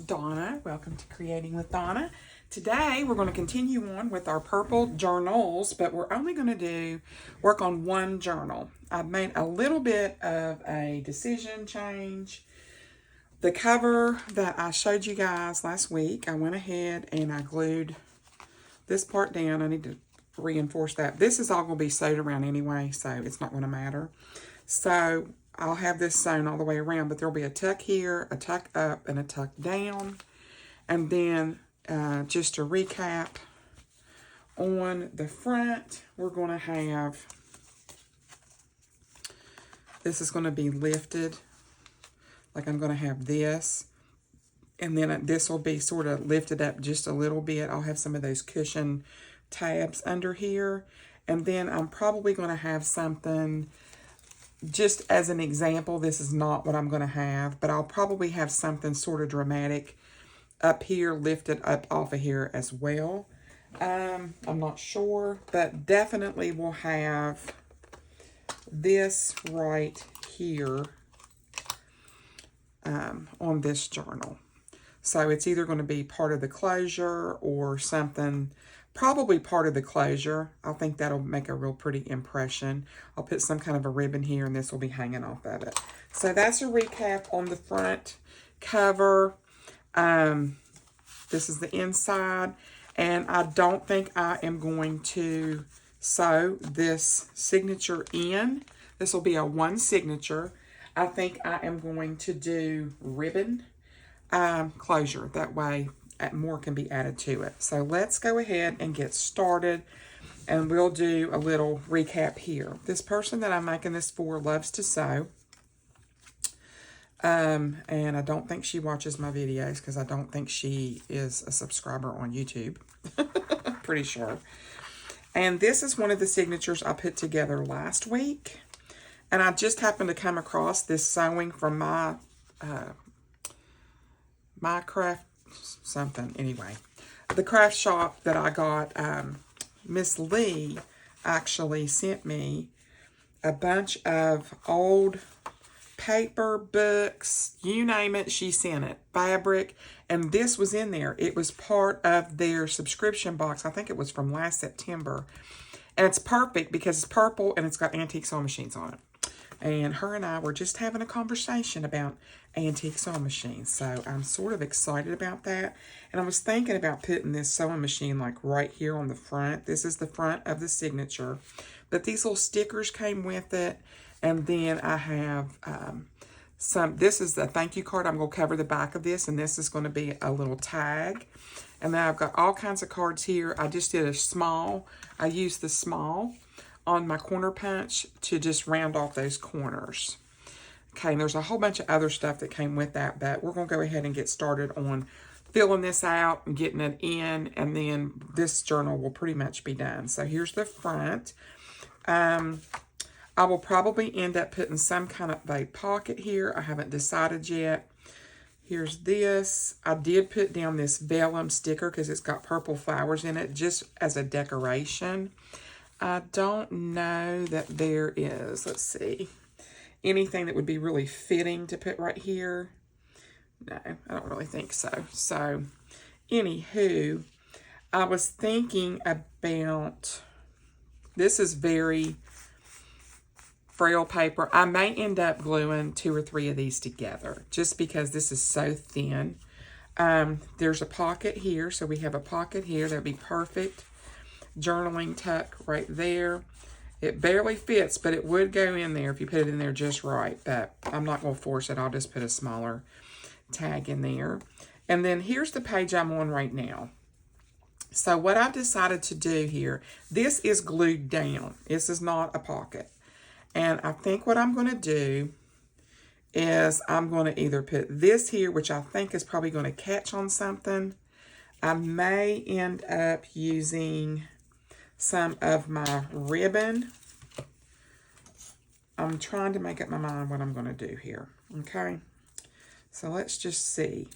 Donna. Welcome to Creating with Donna. Today we're going to continue on with our purple journals, but we're only going to work on one journal. I've made a little bit of a decision change. The cover that I showed you guys last week, I went ahead and I glued this part down. I need to reinforce that. This is all going to be sewed around anyway, so it's not going to matter. So I'll have this sewn all the way around, but there'll be a tuck here, a tuck up, and a tuck down. And then just to recap, on the front, we're going to have, this is going to be lifted. Like I'm going to have this. And then this will be sort of lifted up just a little bit. I'll have some of those cushion tabs under here. And then I'm probably going to have something, just as an example, this is not what I'm going to have, but I'll probably have something sort of dramatic up here, lifted up off of here as well. I'm not sure, but definitely we'll have this right here on this journal. So it's either going to be part of the closure or something, probably part of the closure. I think that'll make a real pretty impression. I'll put some kind of a ribbon here and this will be hanging off of it. So that's a recap on the front cover. This is the inside, and I don't think I am going to sew this signature in. This will be a one signature. I think I am going to do ribbon closure. That way more can be added to it. So let's go ahead and get started, and we'll do a little recap here. This person that I'm making this for loves to sew. And I don't think she watches my videos because I don't think she is a subscriber on YouTube. Pretty sure. And this is one of the signatures I put together last week. And I just happened to come across this sewing from my craft something. Anyway, the craft shop that I got, Miss Lee actually sent me a bunch of old paper, books, you name it, she sent it. Fabric, and this was in there. It was part of their subscription box. I think it was from last September. And it's perfect because it's purple and it's got antique sewing machines on it. And her and I were just having a conversation about antique sewing machines. So I'm sort of excited about that. And I was thinking about putting this sewing machine like right here on the front. This is the front of the signature. But these little stickers came with it. And then I have this is the thank you card. I'm going to cover the back of this. And this is going to be a little tag. And then I've got all kinds of cards here. I just did a small. I used the small on my corner punch to just round off those corners. Okay, and there's a whole bunch of other stuff that came with that, but we're going to go ahead and get started on filling this out and getting it in, and then this journal will pretty much be done. So here's the front. I will probably end up putting some kind of a pocket here. I haven't decided yet. Here's this. I did put down this vellum sticker because it's got purple flowers in it just as a decoration. I don't know that there is, let's see, anything that would be really fitting to put right here. No, I don't really think so. So, anywho, I was thinking about, this is very frail paper. I may end up gluing 2 or 3 of these together just because this is so thin. There's a pocket here, so we have a pocket here. That'd be perfect. Journaling tuck right there. It barely fits, but it would go in there if you put it in there just right. But I'm not going to force it. I'll just put a smaller tag in there. And then here's the page I'm on right now. So what I've decided to do here, this is glued down. This is not a pocket. And I think what I'm going to do is I'm going to either put this here, which I think is probably going to catch on something. I may end up using some of my ribbon. I'm trying to make up my mind what I'm going to do here. Okay. So let's just see.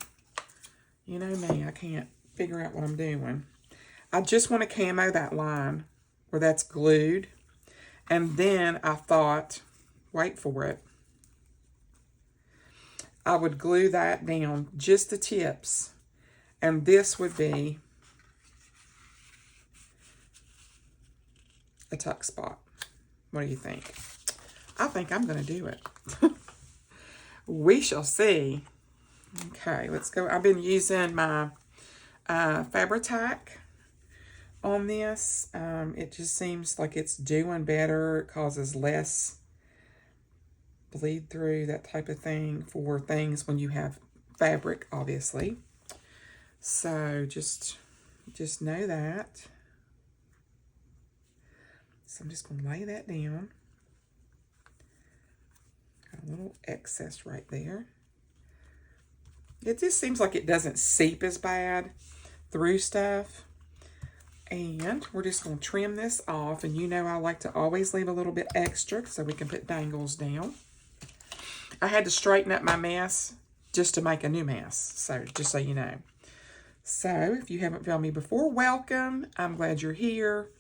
You know me, I can't figure out what I'm doing. I just want to camo that line where that's glued. And then I thought, wait for it. I would glue that down, just the tips. And this would be a tuck spot. What do you think? I think I'm going to do it. We shall see. Okay, let's go. I've been using my Fabrica on this. It just seems like it's doing better. It causes less bleed through, that type of thing, for things when you have fabric, obviously. So just know that. So I'm just going to lay that down. Got a little excess right there. It just seems like it doesn't seep as bad through stuff. And we're just going to trim this off. And you know I like to always leave a little bit extra so we can put dangles down. I had to straighten up my mess just to make a new mess. So just so you know. So if you haven't found me before, welcome. I'm glad you're here.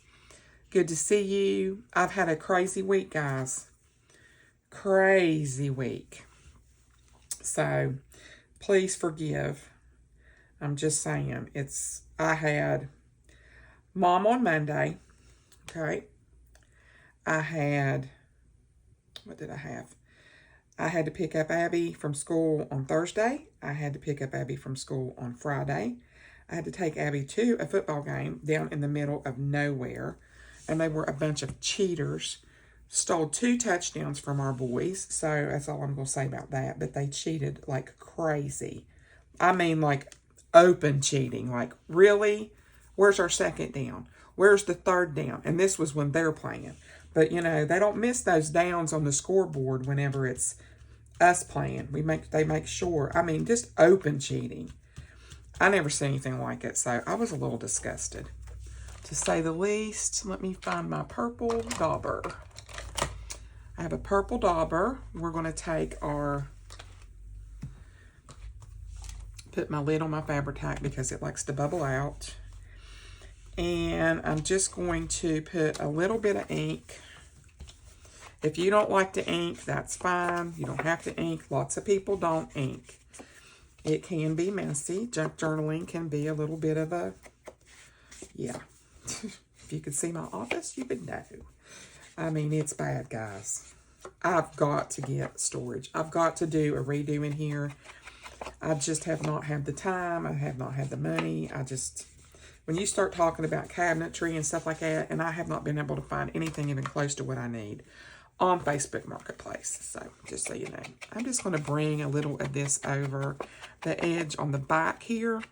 Good to see you. I've had a crazy week, guys. Crazy week. So please forgive. I'm just saying. I had Mom on Monday. Okay. What did I have? I had to pick up Abby from school on Thursday. I had to pick up Abby from school on Friday. I had to take Abby to a football game down in the middle of nowhere. And they were a bunch of cheaters. Stole 2 touchdowns from our boys. So that's all I'm going to say about that. But they cheated like crazy. I mean, like open cheating. Like, really? Where's our second down? Where's the third down? And this was when they're playing. But, you know, they don't miss those downs on the scoreboard whenever it's us playing. They make sure. I mean, just open cheating. I never seen anything like it. So I was a little disgusted, to say the least. Let me find my purple dauber. I have a purple dauber. We're going to take put my lid on my Fabrica because it likes to bubble out. And I'm just going to put a little bit of ink. If you don't like to ink, that's fine. You don't have to ink. Lots of people don't ink. It can be messy. Junk journaling can be a little bit of a, yeah. If you could see my office, you would know. I mean, it's bad, guys. I've got to get storage. I've got to do a redo in here. I just have not had the time. I have not had the money. When you start talking about cabinetry and stuff like that, and I have not been able to find anything even close to what I need on Facebook Marketplace. So, just so you know. I'm just going to bring a little of this over the edge on the back here.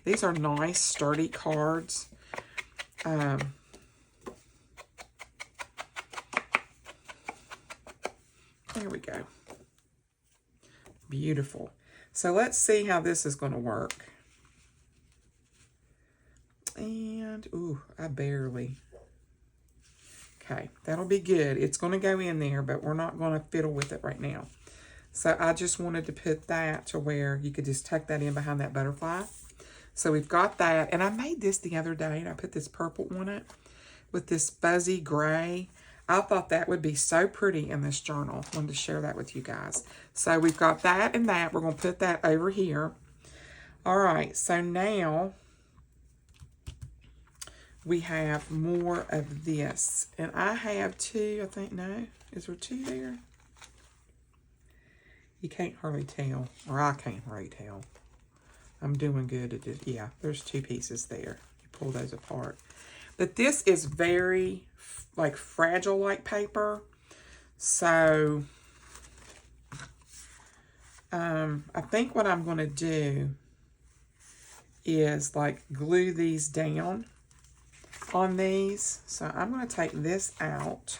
These are nice, sturdy cards. There we go. Beautiful. So let's see how this is going to work. And, ooh, I barely. Okay, that'll be good. It's going to go in there, but we're not going to fiddle with it right now. So I just wanted to put that to where you could just tuck that in behind that butterfly. So we've got that. And I made this the other day, and I put this purple on it with this fuzzy gray. I thought that would be so pretty in this journal. I wanted to share that with you guys. So we've got that and that. We're going to put that over here. All right, so now we have more of this. And I have 2, I think, no. Is there 2 there? You can't hardly tell, or I can't hardly tell. I'm doing good at this. Yeah, there's 2 pieces there. You pull those apart. But this is very, like, fragile-like paper. So, I think what I'm going to do is, like, glue these down on these. So, I'm going to take this out.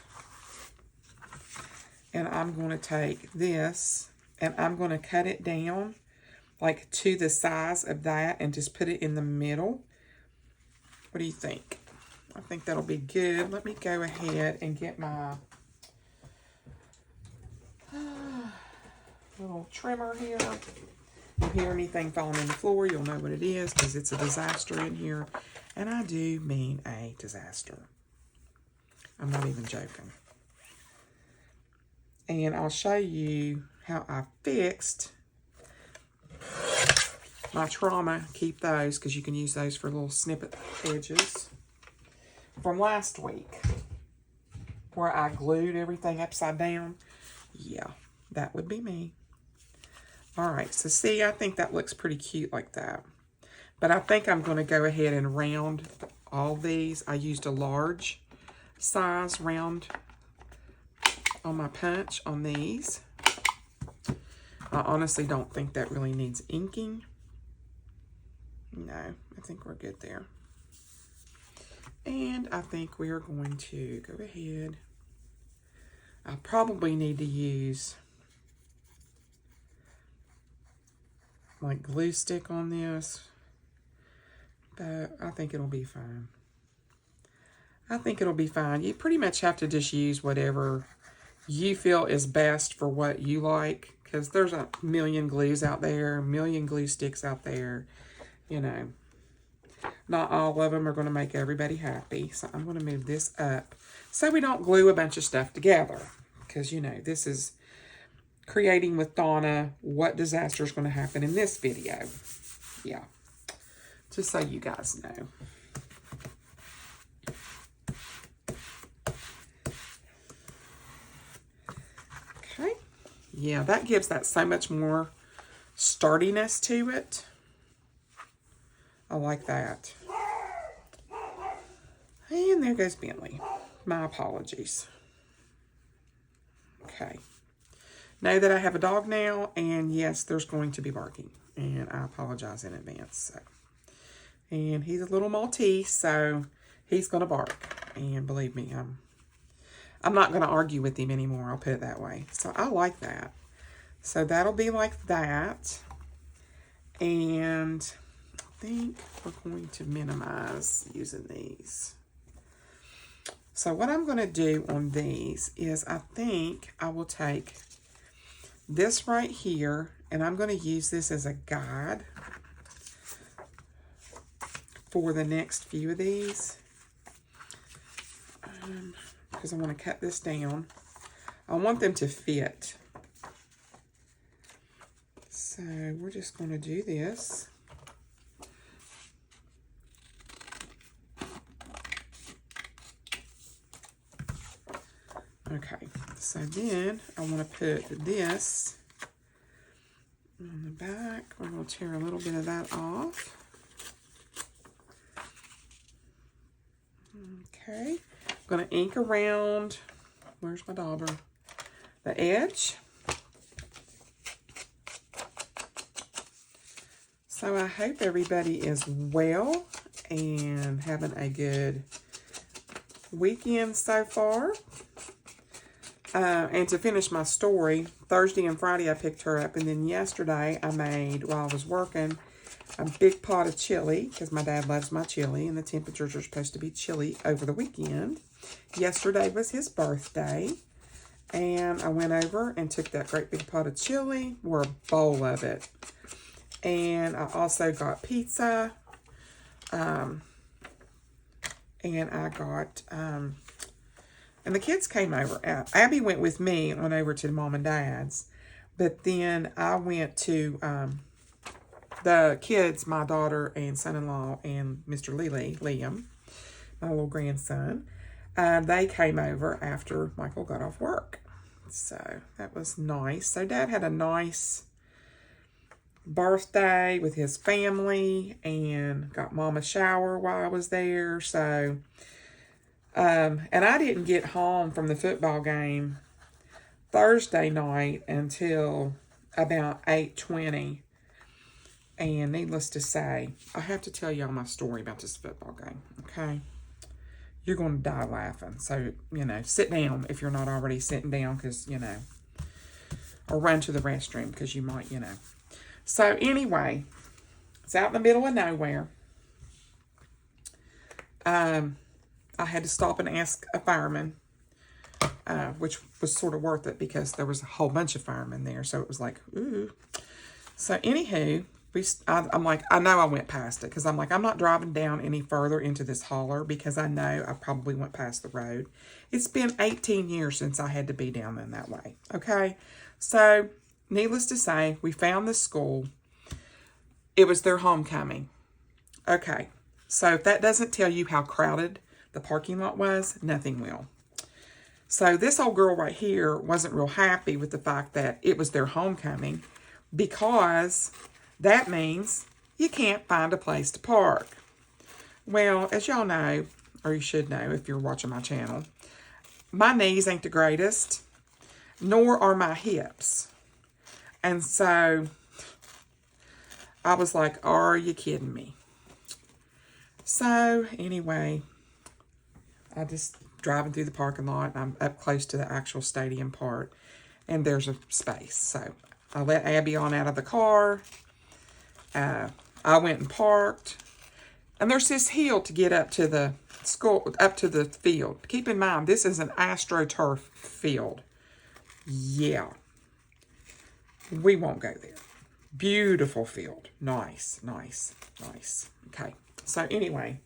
And I'm going to take this, and I'm going to cut it down, like, to the size of that, and just put it in the middle. What do you think? I think that'll be good. Let me go ahead and get my little trimmer here. If you hear anything falling on the floor, you'll know what it is, because it's a disaster in here. And I do mean a disaster. I'm not even joking. And I'll show you how I fixed my trauma. Keep those because you can use those for little snippet edges from last week where I glued everything upside down. Yeah, that would be me. All right, so see, I think that looks pretty cute like that. But I think I'm going to go ahead and round all these. I used a large size round on my punch on these. I honestly don't think that really needs inking. No, I think we're good there. And I think we are going to go ahead. I probably need to use like glue stick on this, but I think it'll be fine. I think it'll be fine. You pretty much have to just use whatever you feel is best for what you like, because there's a million glues out there, a million glue sticks out there, you know. Not all of them are going to make everybody happy, so I'm going to move this up so we don't glue a bunch of stuff together, because, you know, this is creating with Donna. What disaster is going to happen in this video? Yeah, just so you guys know. Okay, yeah, that gives that so much more sturdiness to it. I like that. And there goes Bentley. My apologies. Okay. Know that I have a dog now, and yes, there's going to be barking, and I apologize in advance. So, and he's a little Maltese, so he's going to bark, and believe me, I'm not going to argue with him anymore, I'll put it that way. So I like that. So that'll be like that, and I think we're going to minimize using these. So what I'm going to do on these is I think I will take this right here, and I'm going to use this as a guide for the next few of these, because I want to cut this down. I want them to fit. So we're just going to do this. Okay, so then I want to put this on the back. We're going to tear a little bit of that off. Okay, I'm going to ink around, where's my dauber? The edge. So I hope everybody is well and having a good weekend so far. And to finish my story, Thursday and Friday I picked her up, and then yesterday I made, while I was working, a big pot of chili, because my dad loves my chili, and the temperatures are supposed to be chilly over the weekend. Yesterday was his birthday, and I went over and took that great big pot of chili, or a bowl of it. And I also got pizza, and I got... and the kids came over. Abby went with me on over to Mom and Dad's. But then I went to the kids, my daughter and son-in-law, and Mr. Liam, my little grandson. They came over after Michael got off work. So that was nice. So Dad had a nice birthday with his family and got Mom a shower while I was there. So... and I didn't get home from the football game Thursday night until about 8:20. And needless to say, I have to tell y'all my story about this football game, okay? You're going to die laughing. So, you know, sit down if you're not already sitting down, because, you know, or run to the restroom because you might, you know. So, anyway, it's out in the middle of nowhere. I had to stop and ask a fireman, which was sort of worth it because there was a whole bunch of firemen there. So it was like, ooh. So anywho, I'm like, I know I went past it because I'm like, I'm not driving down any further into this holler because I know I probably went past the road. It's been 18 years since I had to be down in that way. Okay. So needless to say, we found this school. It was their homecoming. Okay. So if that doesn't tell you how crowded the parking lot was, nothing will. So this old girl right here wasn't real happy with the fact that it was their homecoming because that means you can't find a place to park. Well, as y'all know, or you should know if you're watching my channel, my knees ain't the greatest, nor are my hips. And so I was like, are you kidding me? So anyway, I just driving through the parking lot, and I'm up close to the actual stadium part, and there's a space. So I let Abby on out of the car. I went and parked, and there's this hill to get up to the school, up to the field. Keep in mind, this is an AstroTurf field. Yeah, we won't go there. Beautiful field. Nice, nice, nice. Okay, so anyway,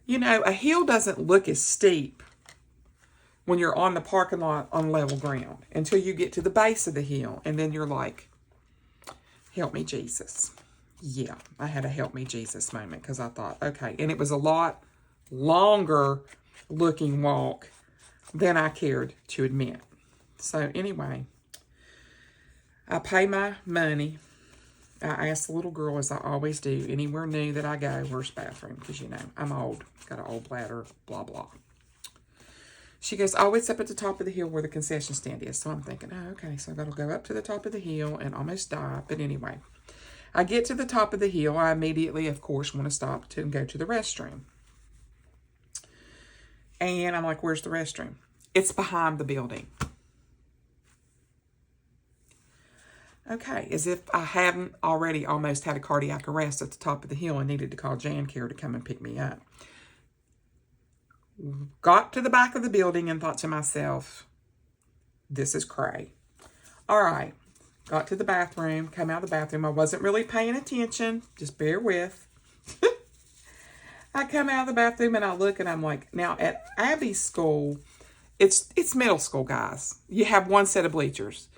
you know, a hill doesn't look as steep when you're on the parking lot on level ground until you get to the base of the hill, and then you're like, help me, Jesus. Yeah, I had a help me, Jesus moment because I thought, okay, and it was a lot longer looking walk than I cared to admit. So anyway, I pay my money. I asked the little girl, as I always do, anywhere new that I go, where's the bathroom? Because, you know, I'm old, got an old bladder, blah, blah. She goes, oh, it's up at the top of the hill where the concession stand is. So I'm thinking, oh, okay, so I've got to go up to the top of the hill and almost die. But anyway, I get to the top of the hill. I immediately, of course, want to stop and go to the restroom. And I'm like, where's the restroom? It's behind the building. Okay, as if I hadn't already almost had a cardiac arrest at the top of the hill and needed to call Jan Care to come and pick me up. Got to the back of the building and thought to myself, this is cray. All right, got to the bathroom, come out of the bathroom. I wasn't really paying attention, just bear with. I come out of the bathroom and I look and I'm like, now at Abby's school, it's middle school, guys. You have one set of bleachers.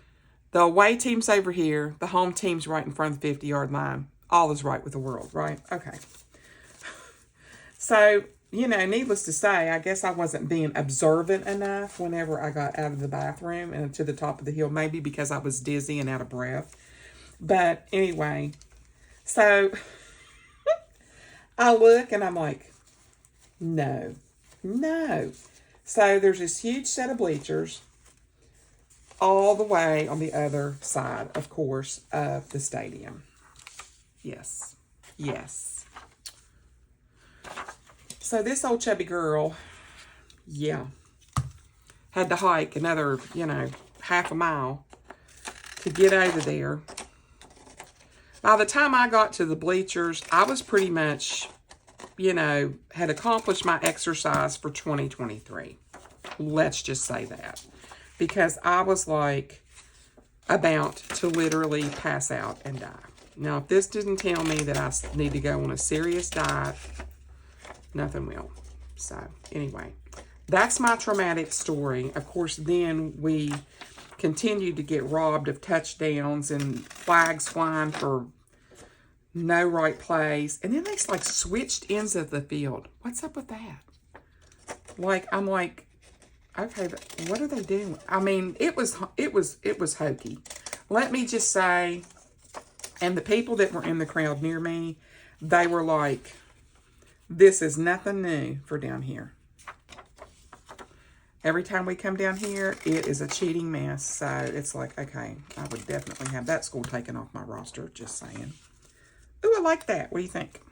The away team's over here. The home team's right in front of the 50-yard line. All is right with the world, right? Okay. So, you know, needless to say, I guess I wasn't being observant enough whenever I got out of the bathroom and to the top of the hill. Maybe because I was dizzy and out of breath. But anyway, so I look and I'm like, no. So there's this huge set of bleachers all the way on the other side, of course, of the stadium. Yes. So this old chubby girl, yeah, had to hike another, you know, half a mile to get over there. By the time I got to the bleachers, I was pretty much, you know, had accomplished my exercise for 2023. Let's just say that. Because I was like about to literally pass out and die. Now, if this didn't tell me that I need to go on a serious diet, nothing will. So, anyway, that's my traumatic story. Of course, then we continued to get robbed of touchdowns and flags flying for no right place. And then they like switched ends of the field. What's up with that? Like, I'm like, okay, but what are they doing? I mean, it was hokey. Let me just say, and the people that were in the crowd near me, they were like, this is nothing new for down here. Every time we come down here, it is a cheating mess. So it's like, okay, I would definitely have that school taken off my roster, just saying. Ooh, I like that. What do you think?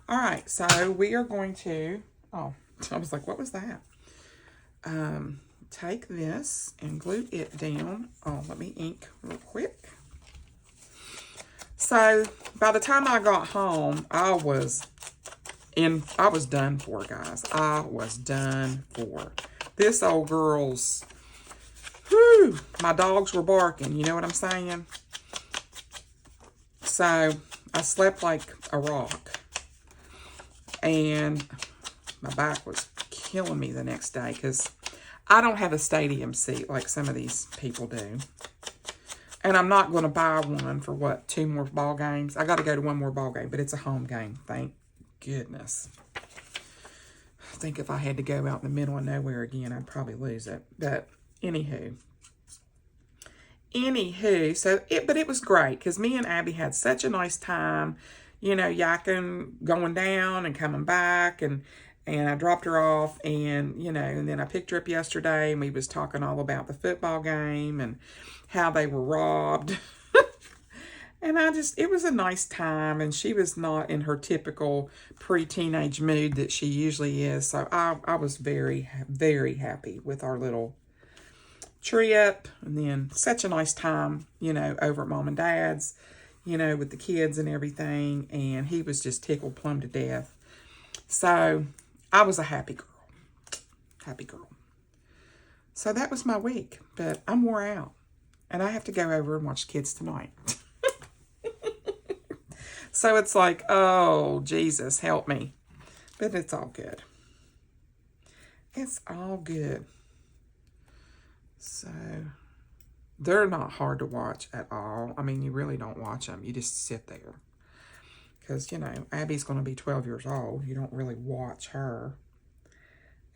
All right, so we are going to, oh, I was like, what was that? Take this and glue it down. Oh, let me ink real quick. So by the time I got home, I was done for, guys. I was done for. This old girl's, whew, my dogs were barking. You know what I'm saying? So I slept like a rock. And my back was killing me the next day because I don't have a stadium seat like some of these people do. And I'm not going to buy one for, what, 2 more ball games? I got to go to 1 more ball game, but it's a home game. Thank goodness. I think if I had to go out in the middle of nowhere again, I'd probably lose it. But anywho, but it was great because me and Abby had such a nice time, you know, yakking, going down and coming back, and I dropped her off, and, you know, and then I picked her up yesterday, and we was talking all about the football game and how they were robbed. And it was a nice time, and she was not in her typical pre-teenage mood that she usually is. So I was very, very happy with our little trip, and then such a nice time, you know, over at Mom and Dad's, you know, with the kids and everything, and he was just tickled plumb to death. So I was a happy girl. Happy girl. So that was my week, but I'm wore out. And I have to go over and watch kids tonight. So it's like, oh, Jesus, help me. But it's all good. It's all good. So they're not hard to watch at all. I mean, you really don't watch them. You just sit there. Because, you know, Abby's going to be 12 years old. You don't really watch her.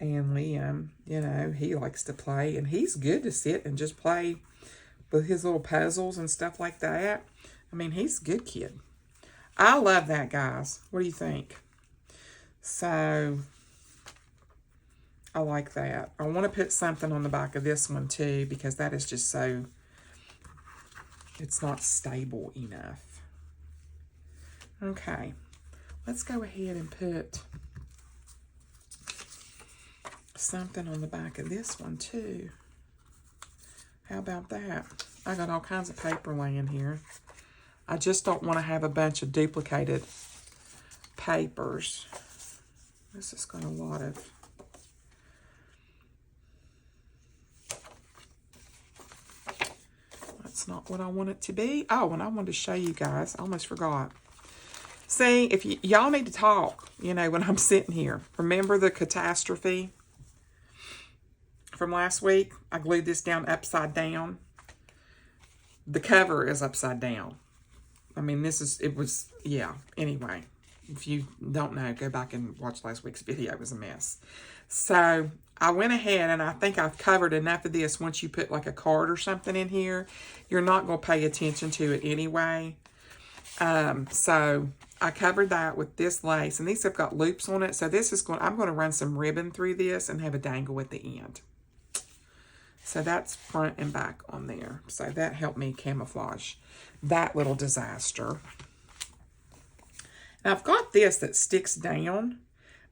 And Liam, you know, he likes to play. And he's good to sit and just play with his little puzzles and stuff like that. I mean, he's a good kid. I love that, guys. What do you think? So, I like that. I want to put something on the back of this one, too, because that is just so, it's not stable enough. Okay. Let's go ahead and put something on the back of this one, too. How about that? I got all kinds of paper laying here. I just don't want to have a bunch of duplicated papers. This has got a lot of... That's not what I want it to be. Oh, and I wanted to show you guys. I almost forgot. See, if y'all need to talk, you know, when I'm sitting here. Remember the catastrophe from last week? I glued this down upside down. The cover is upside down. I mean, yeah. Anyway, if you don't know, go back and watch last week's video. It was a mess. So I went ahead, and I think I've covered enough of this. Once you put like a card or something in here, you're not going to pay attention to it anyway. So I covered that with this lace, and these have got loops on it. So I'm going to run some ribbon through this and have a dangle at the end. So that's front and back on there. So that helped me camouflage that little disaster. Now I've got this that sticks down,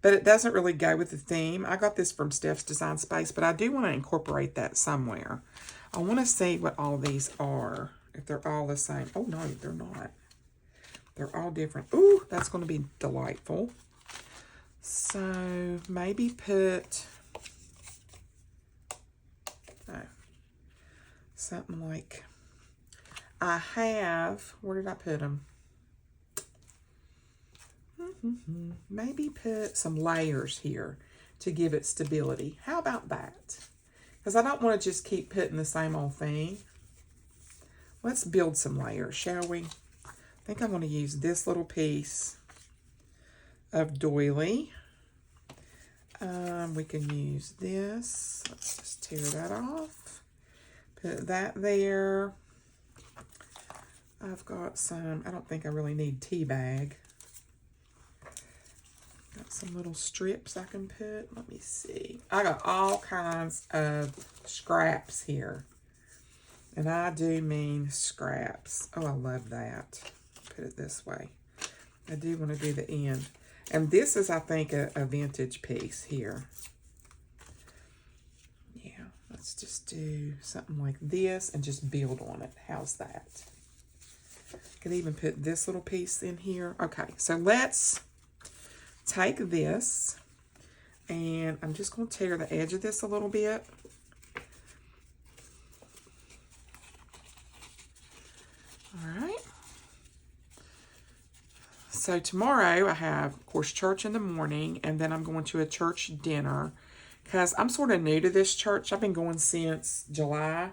but it doesn't really go with the theme. I got this from Steph's Design Space, but I do want to incorporate that somewhere. I want to see what all these are, if they're all the same. Oh, no, they're not. They're all different. Ooh, that's going to be delightful. So maybe put... something like, I have, where did I put them? Maybe put some layers here to give it stability. How about that? Because I don't want to just keep putting the same old thing. Let's build some layers, shall we? I think I'm going to use this little piece of doily. We can use this. Let's just tear that off. Put that there. I've got some, I don't think I really need tea bag. Got some little strips I can put. Let me see. I got all kinds of scraps here. And I do mean scraps. Oh, I love that. Put it this way. I do want to do the end. And this is, I think, a vintage piece here. Let's just do something like this and just build on it. How's that? Could even put this little piece in here. Okay, so let's take this, and I'm just going to tear the edge of this a little bit. All right. So tomorrow I have, of course, church in the morning, and then I'm going to a church dinner because I'm sort of new to this church. I've been going since July,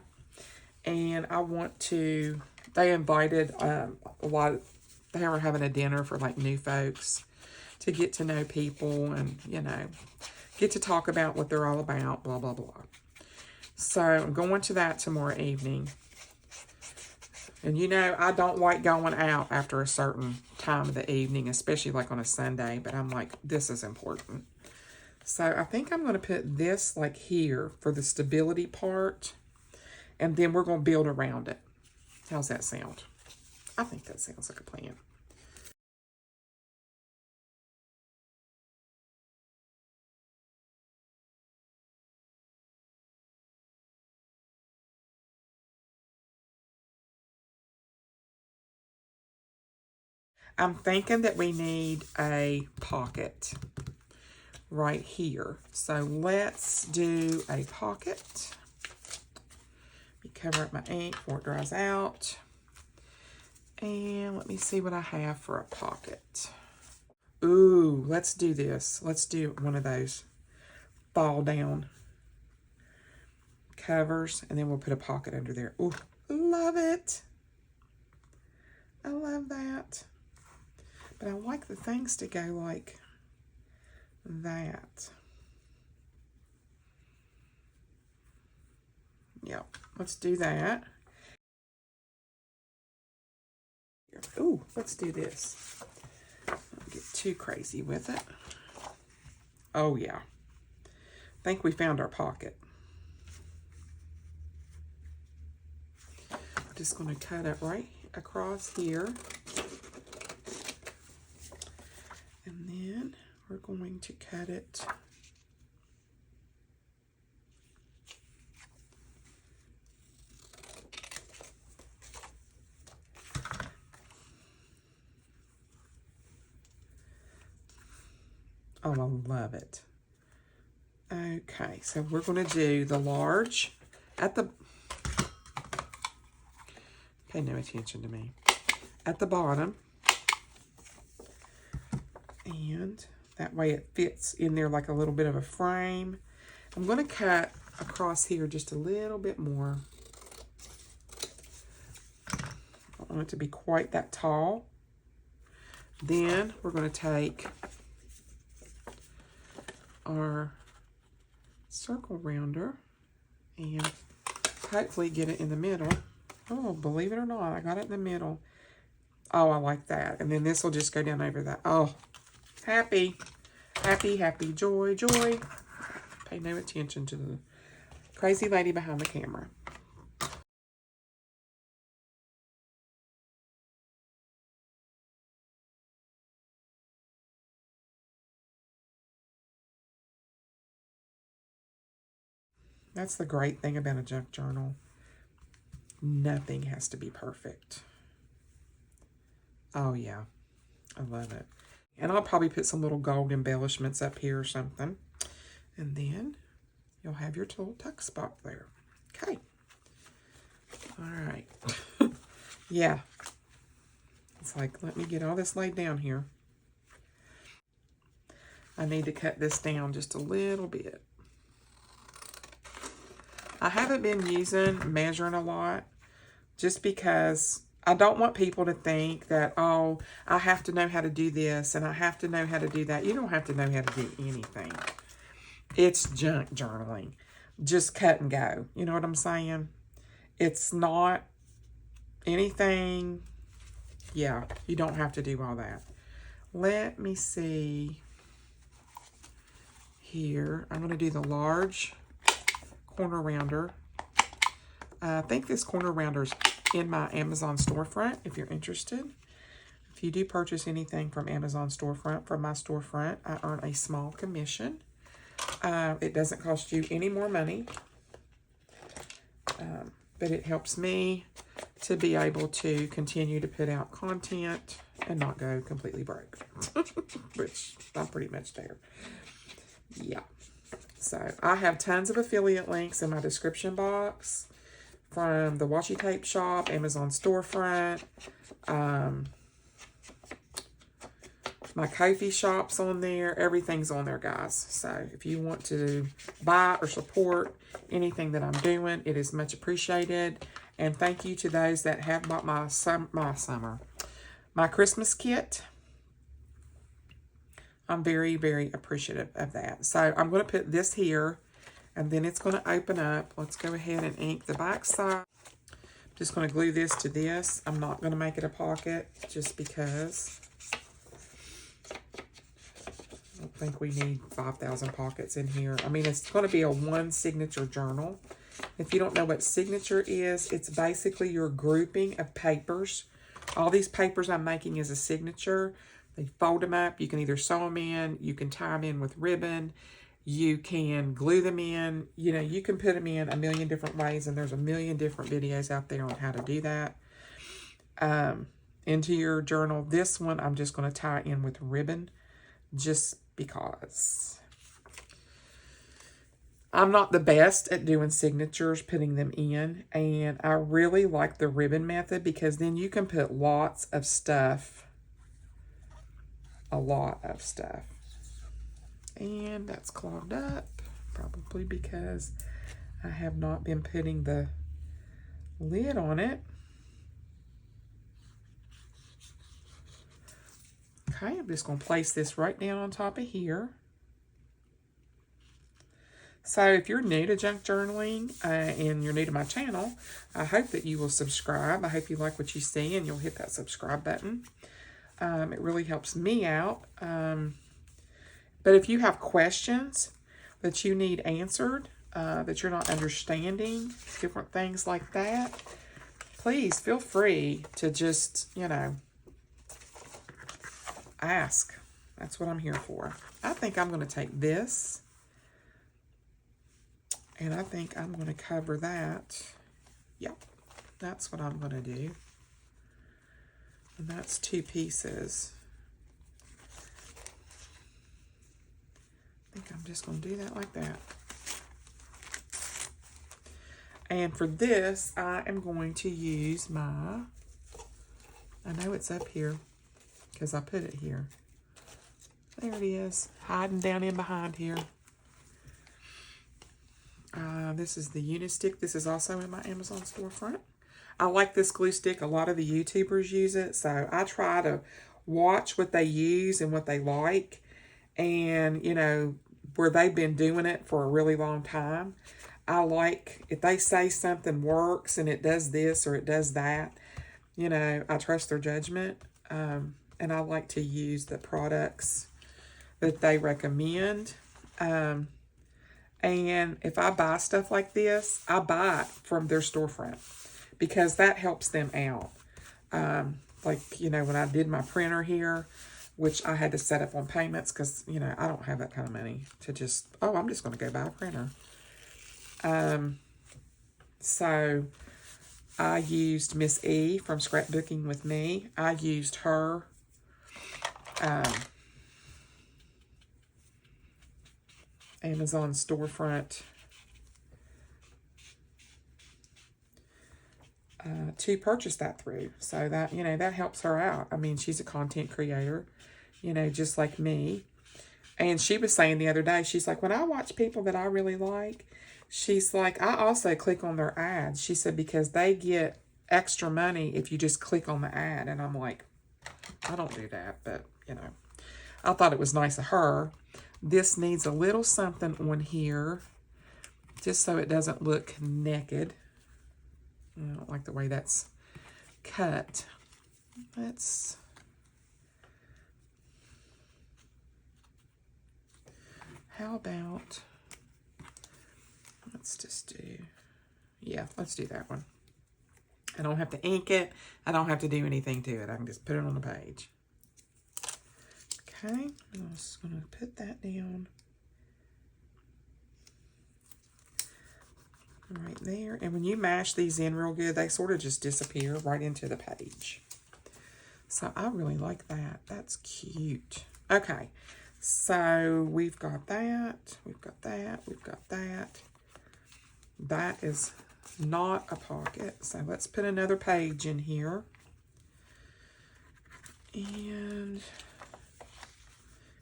and I want to, they invited they were having a dinner for like new folks to get to know people and, you know, get to talk about what they're all about, blah, blah, blah. So I'm going to that tomorrow evening. And you know, I don't like going out after a certain time of the evening, especially like on a Sunday, but I'm like, this is important. So I think I'm going to put this like here for the stability part, and then we're going to build around it. How's that sound? I think that sounds like a plan. I'm thinking that we need a pocket right here. So let's do a pocket. Let me cover up my ink before it dries out. And let me see what I have for a pocket. Ooh, let's do this. Let's do one of those fall down covers, and then we'll put a pocket under there. Ooh, love it. I love that. But I like the things to go like that. Yep, let's do that. Ooh, let's do this. Don't get too crazy with it. Oh, yeah. I think we found our pocket. Just going to cut it right across here. And then we're going to cut it oh, I love it. Okay, so we're going to do the large at the, pay no attention to me, at the bottom. And that way it fits in there like a little bit of a frame. I'm going to cut across here just a little bit more. I don't want it to be quite that tall. Then we're going to take our circle rounder and hopefully get it in the middle. Oh, believe it or not, I got it in the middle. Oh, I like that. And then this will just go down over that. Oh, happy, happy, happy, joy, joy. Pay no attention to the crazy lady behind the camera. That's the great thing about a junk journal. Nothing has to be perfect. Oh, yeah. I love it. And I'll probably put some little gold embellishments up here or something. And then you'll have your little tuck spot there. Okay. All right. Yeah. It's like, let me get all this laid down here. I need to cut this down just a little bit. I haven't been measuring a lot just because I don't want people to think that, oh, I have to know how to do this and I have to know how to do that. You don't have to know how to do anything. It's junk journaling. Just cut and go. You know what I'm saying? It's not anything. Yeah, you don't have to do all that. Let me see here. I'm going to do the large corner rounder. I think this corner rounder is in my Amazon storefront if you're interested. If you do purchase anything from Amazon storefront, from my storefront, I earn a small commission. It doesn't cost you any more money, but it helps me to be able to continue to put out content and not go completely broke, which I'm pretty much there. Yeah. So I have tons of affiliate links in my description box from the Washi tape shop, Amazon storefront, My Ko-fi shop's on there. Everything's on there, guys. So if you want to buy or support anything that I'm doing, it is much appreciated. And thank you to those that have bought my Christmas kit. I'm very, very appreciative of that. So I'm going to put this here, and then it's going to open up. Let's go ahead and ink the back side. I'm just going to glue this to this. I'm not going to make it a pocket just because I don't think we need 5,000 pockets in here. I mean, it's going to be a one signature journal. If you don't know what signature is, it's basically your grouping of papers. All these papers I'm making is a signature. They fold them up. You can either sew them in. You can tie them in with ribbon. You can glue them in. You know, you can put them in a million different ways, and there's a million different videos out there on how to do that into your journal. This one, I'm just going to tie in with ribbon just because. I'm not the best at doing signatures, putting them in, and I really like the ribbon method because then you can put lots of stuff. A lot of stuff. And that's clogged up, probably because I have not been putting the lid on it. Okay, I'm just going to place this right down on top of here. So if you're new to junk journaling and you're new to my channel, I hope that you will subscribe. I hope you like what you see and you'll hit that subscribe button. It really helps me out. But if you have questions that you need answered, that you're not understanding, different things like that, please feel free to just, you know, ask. That's what I'm here for. I think I'm going to take this, and I think I'm going to cover that. Yep, that's what I'm going to do. And that's 2 pieces. I think I'm just going to do that like that. And for this, I am going to use my, I know it's up here because I put it here. There it is, hiding down in behind here. This is the Unistick. This is also in my Amazon storefront. I like this glue stick. A lot of the YouTubers use it, so I try to watch what they use and what they like, and, you know, where they've been doing it for a really long time. I like, if they say something works and it does this or it does that, you know, I trust their judgment, and I like to use the products that they recommend. And if I buy stuff like this, I buy it from their storefront, because that helps them out. Like, you know, when I did my printer here, which I had to set up on payments because, you know, I don't have that kind of money to just, oh, I'm just going to go buy a printer. So I used Miss E from Scrapbooking with Me. I used her Amazon storefront to purchase that through. So that, you know, that helps her out. I mean, she's a content creator, you know, just like me. And she was saying the other day, she's like, when I watch people that I really like, she's like, I also click on their ads. She said, because they get extra money if you just click on the ad. And I'm like, I don't do that, but, you know, I thought it was nice of her. This needs a little something on here just so it doesn't look naked. I don't like the way that's cut. How about, let's just do, yeah, let's do that one. I don't have to ink it. I don't have to do anything to it. I can just put it on the page. Okay, I'm just going to put that down right there. And when you mash these in real good, they sort of just disappear right into the page. So I really like that. That's cute. Okay, so we've got that. We've got that. We've got that. That is not a pocket. So let's put another page in here. And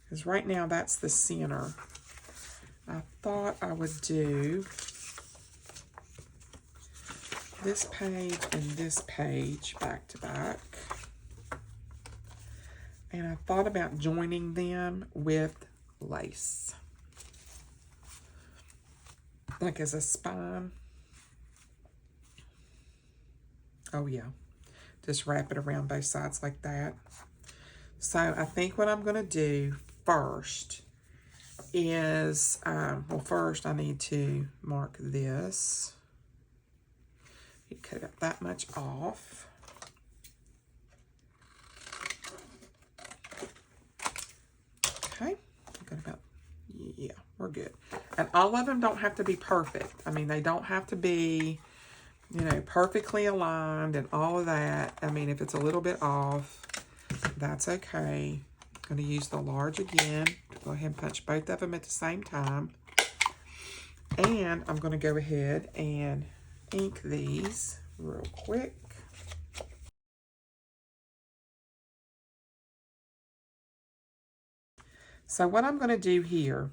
Because right now that's the center. I thought I would do this page and this page back to back. And I thought about joining them with lace. Like as a spine. Oh yeah. Just wrap it around both sides like that. So I think what I'm going to do first is, well, first I need to mark this. You cut it that much off. Okay, got about, yeah, we're good. And all of them don't have to be perfect. I mean, they don't have to be, you know, perfectly aligned and all of that. I mean, if it's a little bit off, that's okay. I'm going to use the large again. Go ahead and punch both of them at the same time. And I'm going to go ahead and ink these real quick. So what I'm going to do here,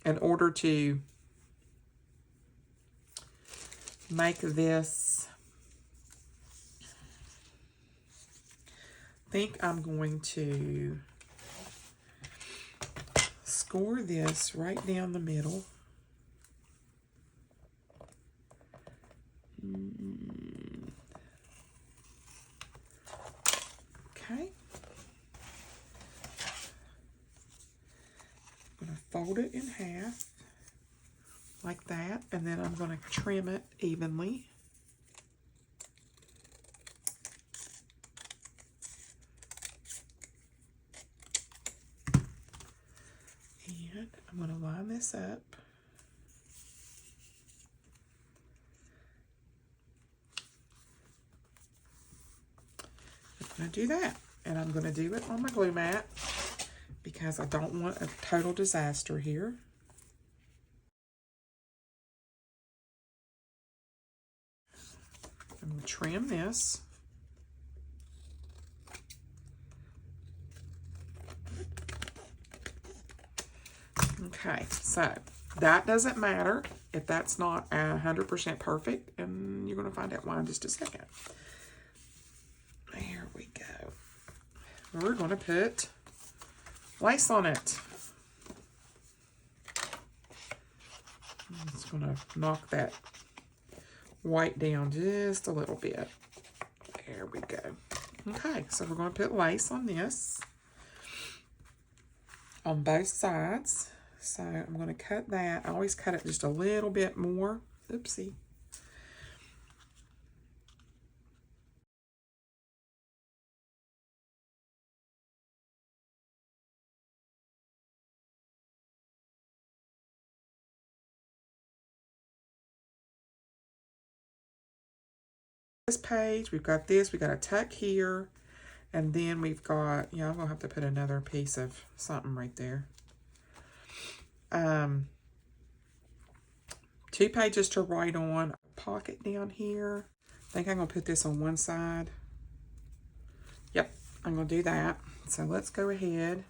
in order to make this, I think I'm going to score this right down the middle. Okay. I'm going to fold it in half like that, and then I'm going to trim it evenly. And I'm going to line this up. I'm going to do that, and I'm going to do it on my glue mat because I don't want a total disaster here. I'm going to trim this. Okay, so that doesn't matter if that's not 100% perfect, and you're going to find out why in just a second. There we go. We're going to put lace on it. I'm just going to knock that white down just a little bit. There we go. Okay, so we're going to put lace on this on both sides. So I'm going to cut that. I always cut it just a little bit more. Oopsie. This page, we've got this, we've got a tuck here, and then we've got, yeah, I'm going to have to put another piece of something right there. 2 pages to write on, a pocket down here. I think I'm going to put this on one side. Yep, I'm going to do that. So let's go ahead.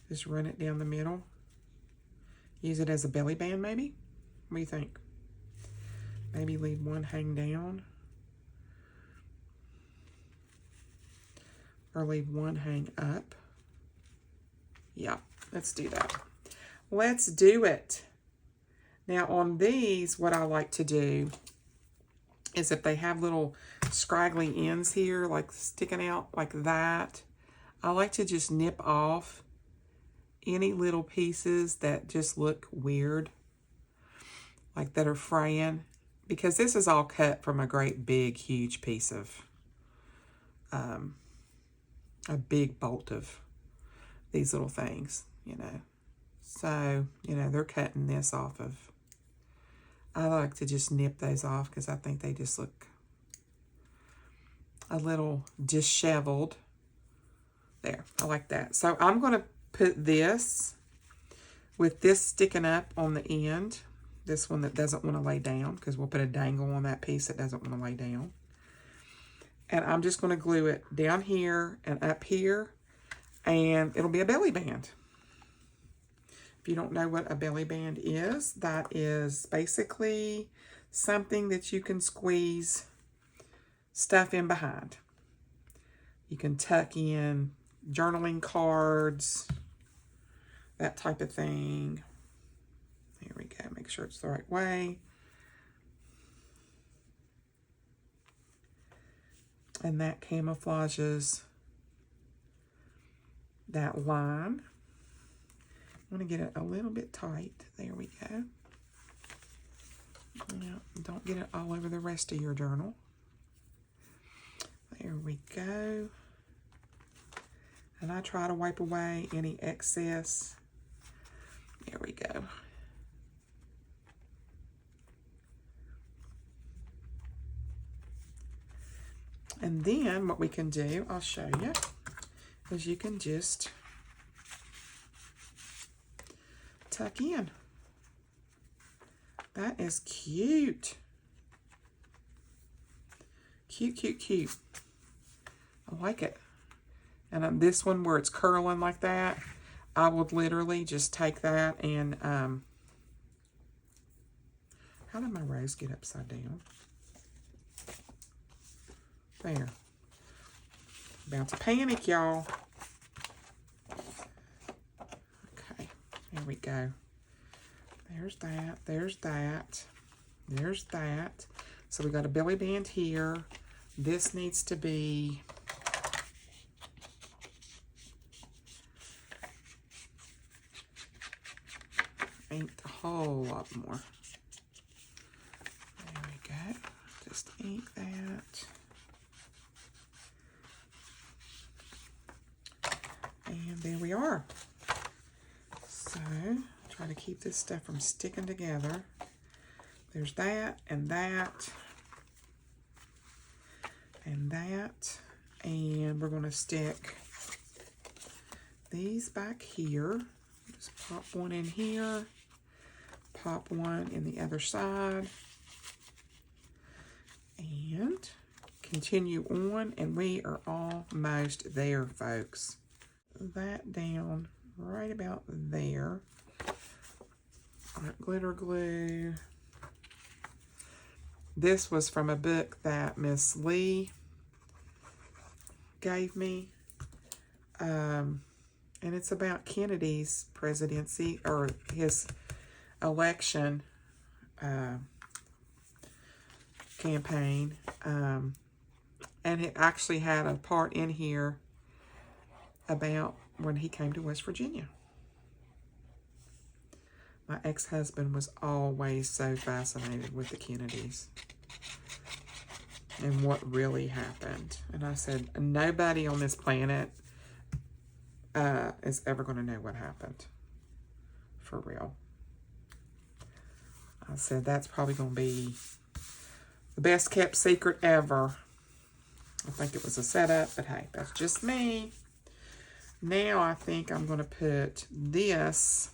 Just run it down the middle. Use it as a belly band, maybe? What do you think? Maybe leave one hang down. Or leave one hang up. Yeah, let's do that. Let's do it. Now on these, what I like to do is if they have little scraggly ends here, like sticking out like that, I like to just nip off any little pieces that just look weird, like that are fraying, because this is all cut from a great big huge piece of a big bolt of these little things, you know. So, you know, they're cutting this off of, I like to just nip those off because I think they just look a little disheveled. There, I like that. So I'm going to put this with this sticking up on the end, this one that doesn't want to lay down, because we'll put a dangle on that piece that doesn't want to lay down. And I'm just going to glue it down here and up here, and it'll be a belly band. If you don't know what a belly band is, that is basically something that you can squeeze stuff in behind. You can tuck in journaling cards, that type of thing. Here we go. Make sure it's the right way. And that camouflages that line. I want to get it a little bit tight. There we go. Now, don't get it all over the rest of your journal. There we go. And I try to wipe away any excess. There we go. And then what we can do, I'll show you, is you can just tuck in. That is cute. Cute, cute, cute. I like it. And on this one where it's curling like that, I would literally just take that and, how did my rose get upside down? There. About to panic, y'all. Okay, there we go. There's that, there's that, there's that. So we got a belly band here. This needs to be inked a whole lot more. There we go. Just ink that. And there we are. So, try to keep this stuff from sticking together. There's that, and that, and that. And we're going to stick these back here. Just pop one in here, pop one in the other side, and continue on, and we are almost there, folks. That down right about there. Glitter glue. This was from a book that Miss Lee gave me. And it's about Kennedy's presidency, or his election campaign. And it actually had a part in here about when he came to West Virginia. My ex-husband was always so fascinated with the Kennedys and what really happened. And I said, nobody on this planet is ever going to know what happened. For real. I said, that's probably going to be the best kept secret ever. I think it was a setup, but hey, that's just me. Now I think I'm going to put this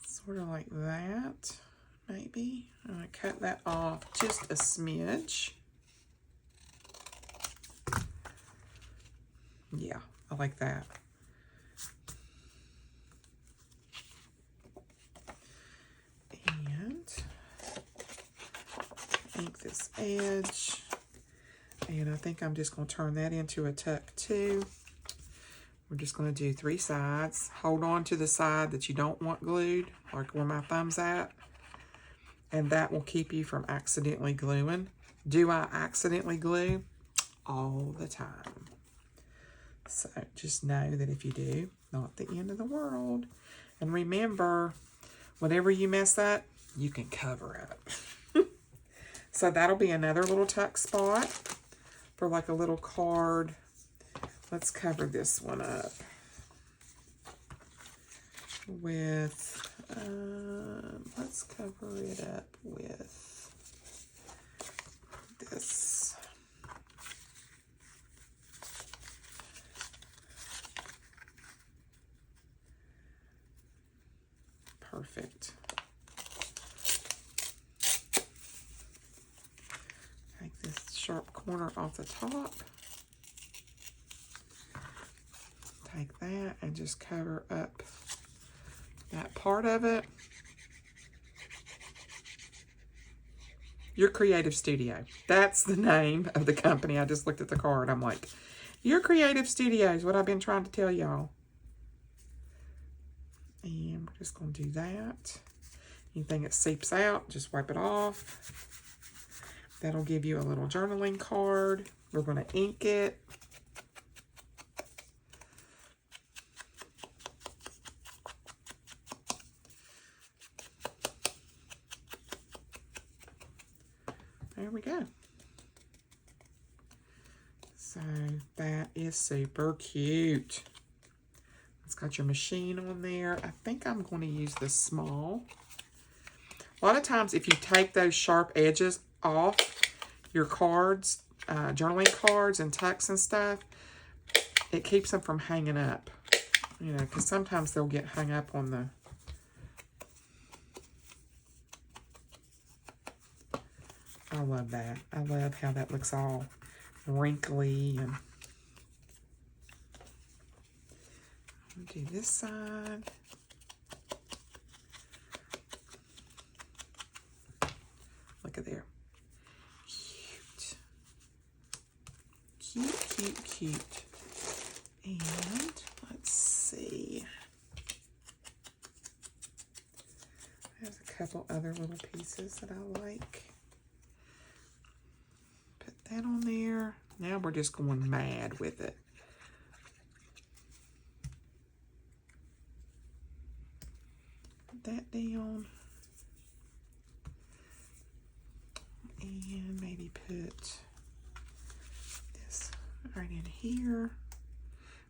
sort of like that, maybe. I'm going to cut that off just a smidge. Yeah, I like that. Ink this edge, and I think I'm just going to turn that into a tuck too. We're just going to do 3 sides. Hold on to the side that you don't want glued, like where my thumb's at, and that will keep you from accidentally gluing. Do I accidentally glue? All the time. So just know that if you do, not the end of the world. And remember, whatever you mess up, you can cover up. So that'll be another little tuck spot for like a little card. Let's cover this one up with, let's cover it up with this. sharp corner off the top. Take that and just cover up that part of it. Your Creative Studio. That's the name of the company. I just looked at the card. I'm like, Your Creative Studio is what I've been trying to tell y'all. And we're just going to do that. Anything that seeps out, just wipe it off. That'll give you a little journaling card. We're going to ink it. There we go. So that is super cute. It's got your machine on there. I think I'm going to use the small. A lot of times if you take those sharp edges off your cards, journaling cards and tucks and stuff, it keeps them from hanging up. You know, because sometimes they'll get hung up on the... I love that. I love how that looks all wrinkly. And do this side. Look at there. Cute. Cute, cute, cute. And let's see. There's a couple other little pieces that I like. Put that on there. Now we're just going mad with it. Put that down. And maybe put this right in here.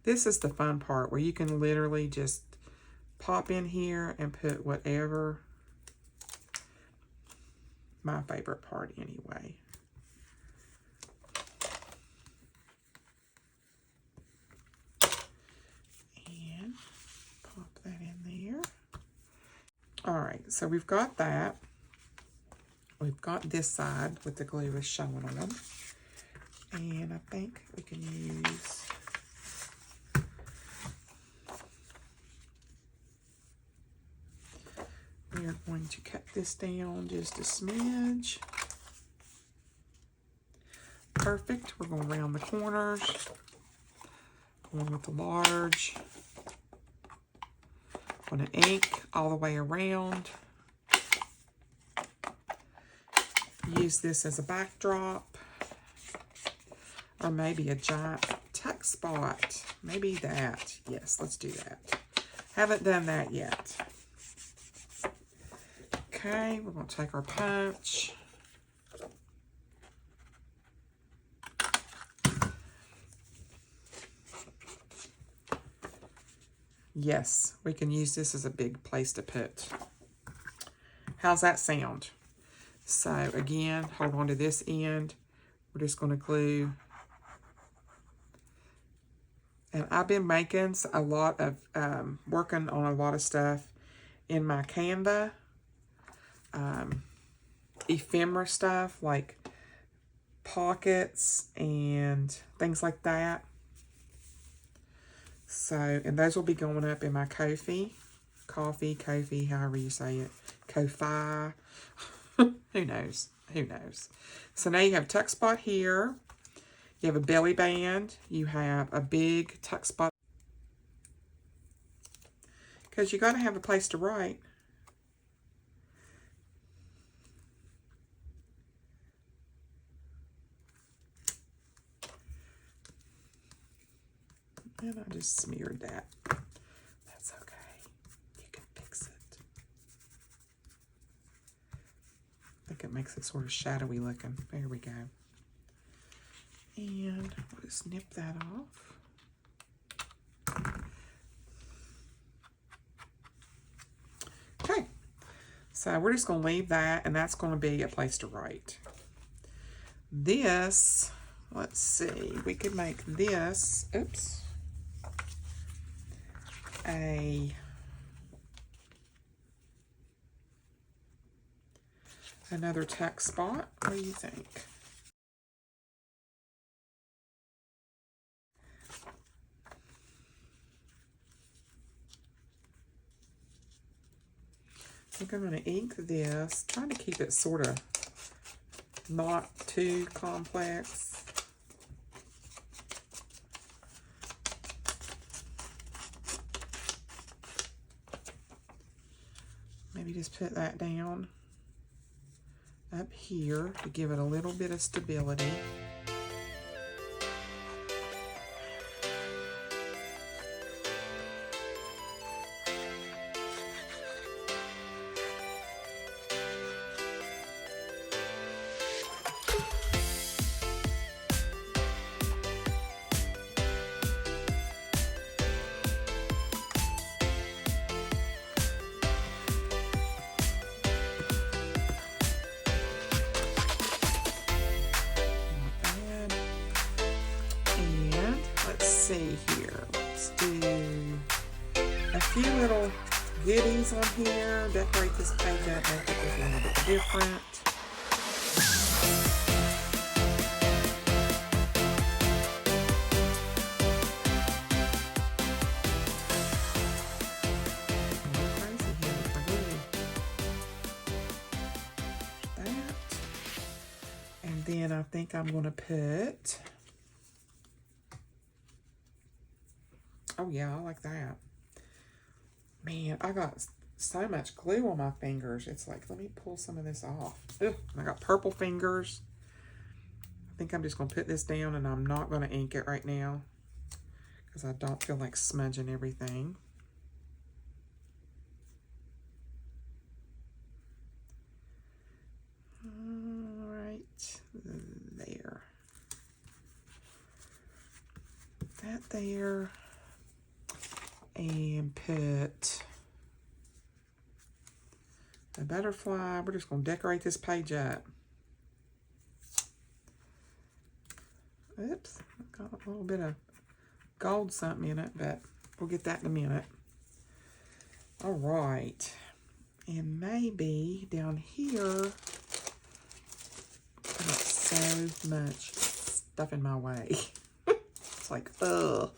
This is the fun part where you can literally just pop in here and put whatever. My favorite part anyway. And pop that in there. All right, so we've got that. We've got this side with the glue is showing on. And I think we can use we are going to cut this down just a smidge. Perfect. We're going around the corners. Going with the large. Going to ink all the way around. Use this as a backdrop. Or maybe a giant tuck spot. Maybe that. Yes, let's do that. Haven't done that yet. Okay, we're going to take our punch. Yes, we can use this as a big place to put. How's that sound? So again, hold on to this end. We're just going to glue. And I've been making a lot of, working on a lot of stuff in my Canva. Ephemera stuff like pockets and things like that. So, and those will be going up in my Ko-fi, however you say it, Ko-fi. Who knows? Who knows? So now you have a tuck spot here. You have a belly band. You have a big tuck spot. Because you got to have a place to write. And I just smeared that. That's okay. You can fix it. I think it makes it sort of shadowy looking. There we go. And we'll just nip that off. Okay. So we're just going to leave that, and that's going to be a place to write. This, let's see, we could make this, oops. Another tuck spot. What do you think? think I'm going to ink this, trying to keep it sort of not too complex. Maybe just put that down up here to give it a little bit of stability. Here, let's do a few little goodies on here. Decorate this page up, make it look a little bit different. Crazy here with my glue. That, and then I think I'm going to put. Oh yeah, I like that. Man, I got so much glue on my fingers. It's like, let me pull some of this off. Ugh, I got purple fingers. I think I'm just going to put this down and I'm not going to ink it right now because I don't feel like smudging everything. All right, there. That there. And put a butterfly. We're just going to decorate this page up. Oops, got a little bit of gold something in it, but we'll get that in a minute. All right, and maybe down here, I got so much stuff in my way. It's like, ugh.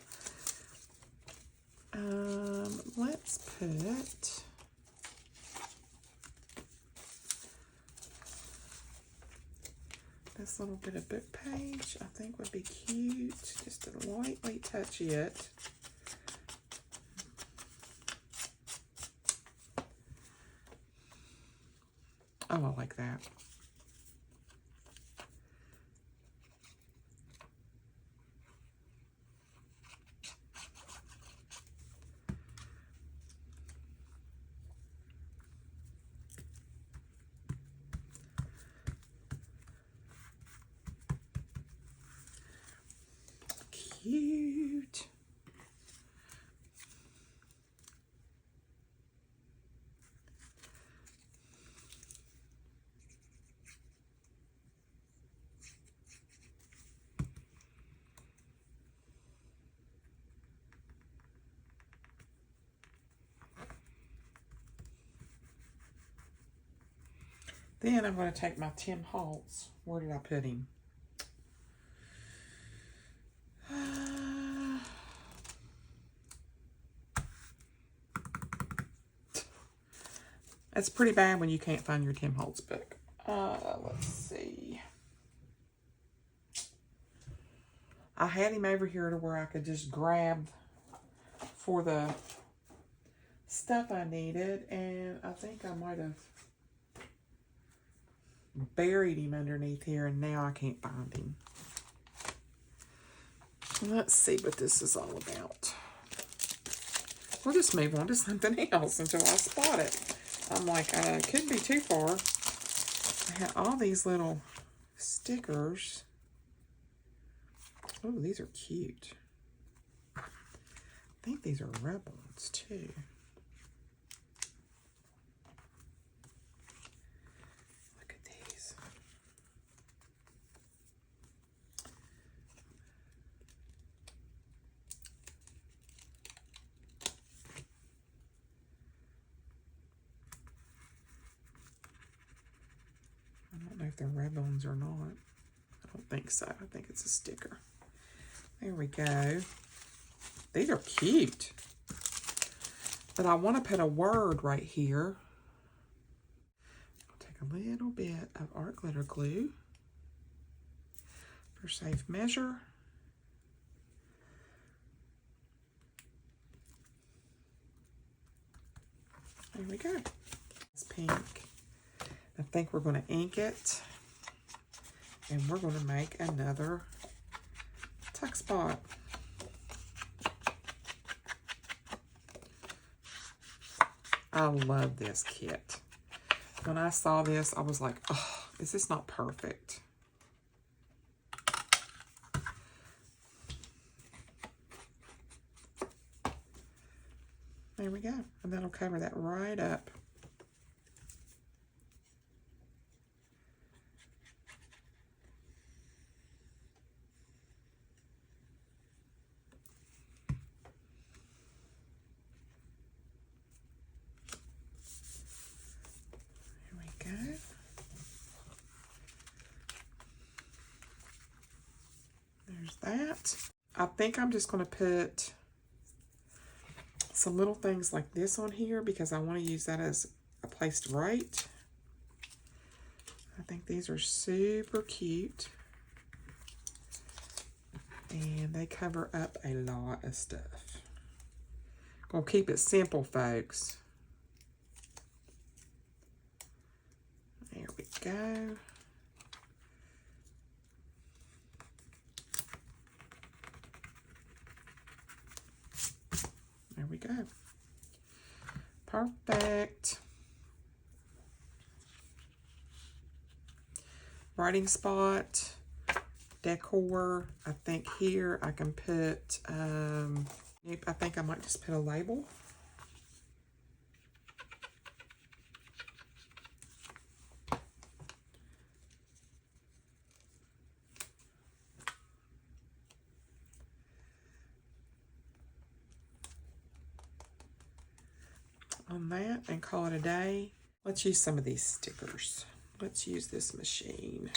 Let's put this little bit of book page. I think would be cute. Just to lightly touch it. Oh, I like that. Cute. Then I'm going to take my Tim Holtz. Where did I put him? It's pretty bad when you can't find your Tim Holtz book. Let's see. I had him over here to where I could just grab for the stuff I needed, and I think I might have buried him underneath here, and now I can't find him. Let's see what this is all about. We'll just move on to something else until I spot it. I'm like, it couldn't be too far. I had all these little stickers. Oh, these are cute. I think these are Rebels too. Look at these. I don't know if they're Rebels or not. I don't think so. I think it's a sticker. There we go. These are cute. But I want to put a word right here. a little bit of art glitter glue for safe measure. There we go. It's pink. I think we're going to ink it, and we're going to make another tuck spot. I love this kit. When I saw this, I was like, oh, is this not perfect? There we go. And that'll cover that right up. There's that. I think I'm just going to put some little things like this on here because I want to use that as a place to write. I think these are super cute. And they cover up a lot of stuff. Gonna keep it simple, folks. There we go. There we go. Perfect. Writing spot, decor. I think here I can put, I think I might just put a label. On that and call it a day. Let's use some of these stickers. Let's use this machine.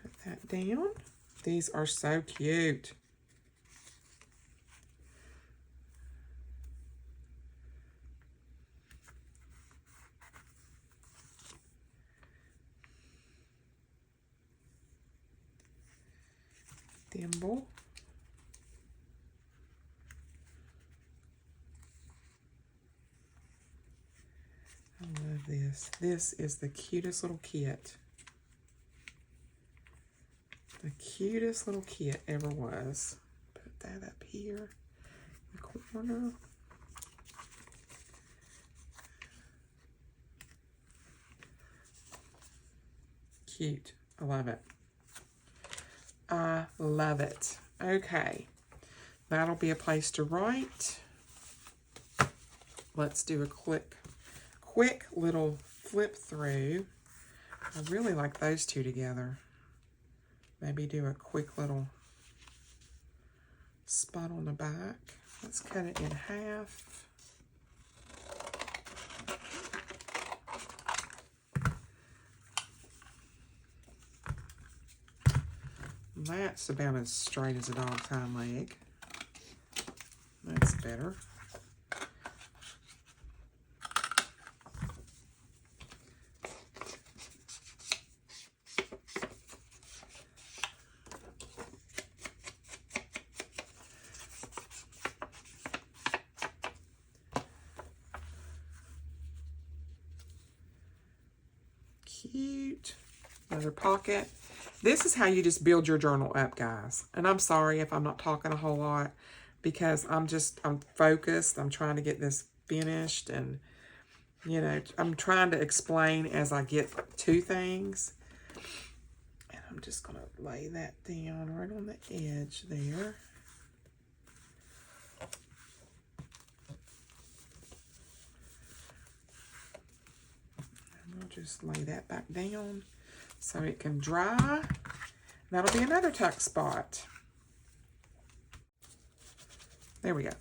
Put that down. These are so cute. Thimble. I love this. This is the cutest little kit. The cutest little kit ever was. Put that up here in the corner. Cute. I love it. I love it. Okay. That'll be a place to write. Let's do a quick little flip through. I really like those two together. Maybe do a quick little spot on the back. Let's cut it in half. That's about as straight as a dog's hind leg. That's better. Cute. Another pocket. This is how you just build your journal up, guys. And I'm sorry if I'm not talking a whole lot because I'm focused. I'm trying to get this finished and, you know, I'm trying to explain as I get to things. And I'm just going to lay that down right on the edge there. And I'll just lay that back down so it can dry. That'll be another tuck spot. There we go.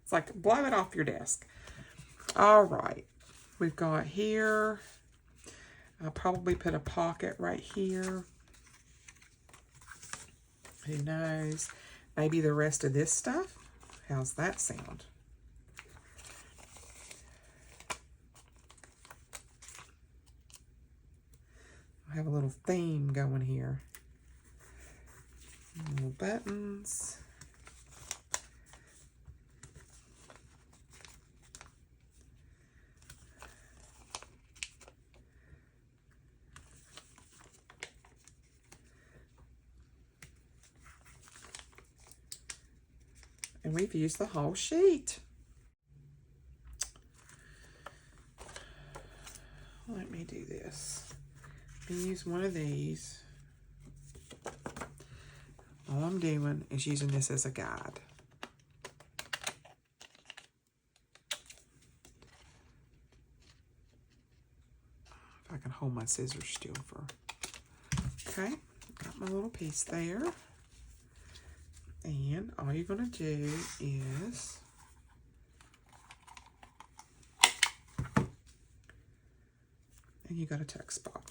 It's like, blow it off your desk. All right. We've got here. I'll probably put a pocket right here. Who knows? Maybe the rest of this stuff. How's that sound? I have a little theme going here. Little buttons. And we've used the whole sheet. Let me do this. Let me use one of these. All I'm doing is using this as a guide. If I can hold my scissors still for... Okay, got my little piece there. And all you're going to do is and you got a tuck spot.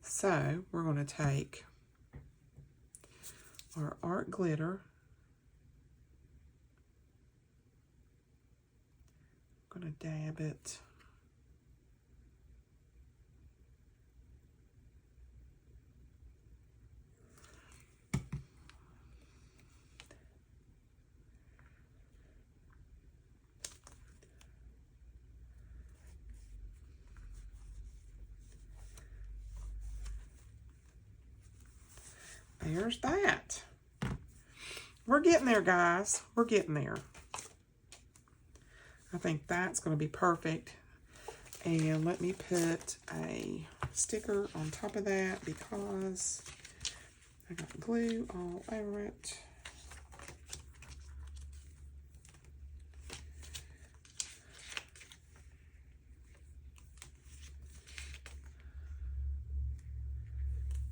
So we're going to take our art glitter. I'm going to dab it. There's that. We're getting there, guys. We're getting there. I think that's going to be perfect. And let me put a sticker on top of that because I got glue all over it.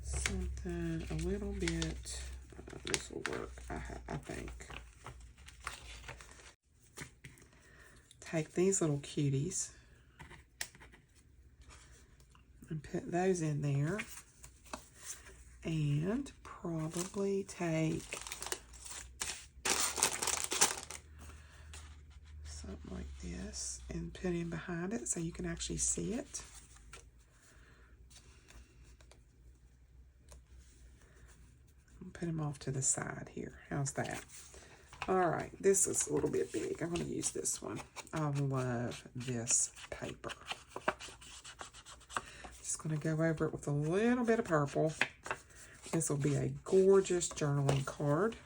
Something a little bit, this will work, I think. Take these little cuties and put those in there, and probably take something like this and put in behind it so you can actually see it. Put them off to the side here. How's that? All right, this is a little bit big. I'm going to use this one. I love this paper. Just going to go over it with a little bit of purple. This will be a gorgeous journaling card.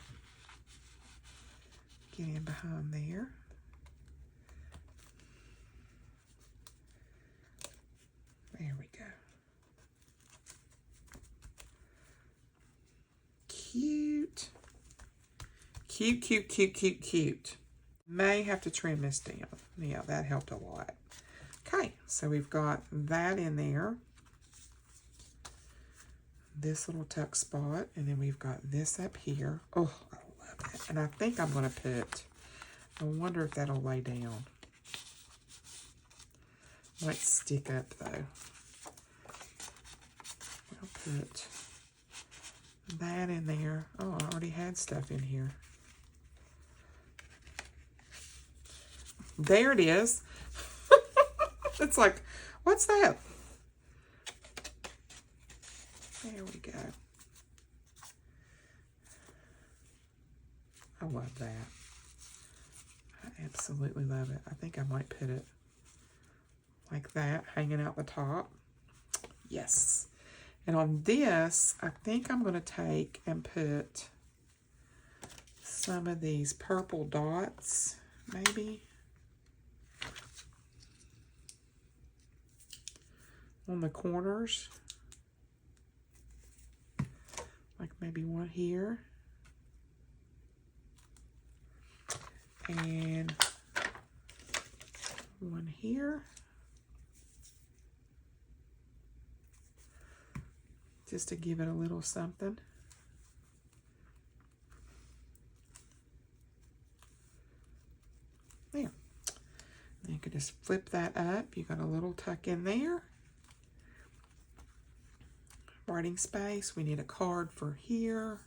Get in behind there. There we go. Cute. Cute, cute, cute, cute, cute. May have to trim this down. Yeah, that helped a lot. Okay, so we've got that in there. This little tuck spot, and then we've got this up here. Oh, I love it. And I think I'm going to put, I wonder if that'll lay down. Might stick up though. I'll put that in there. Oh, I already had stuff in here. There it is. It's like, what's that? There we go. I love that. I absolutely love it. I think I might put it like that, hanging out the top. Yes. And on this, I think I'm going to take and put some of these purple dots, maybe, on the corners. Like maybe one here. And one here. Just to give it a little something. just flip that up. You got a little tuck in there. Writing space. We need a card for here.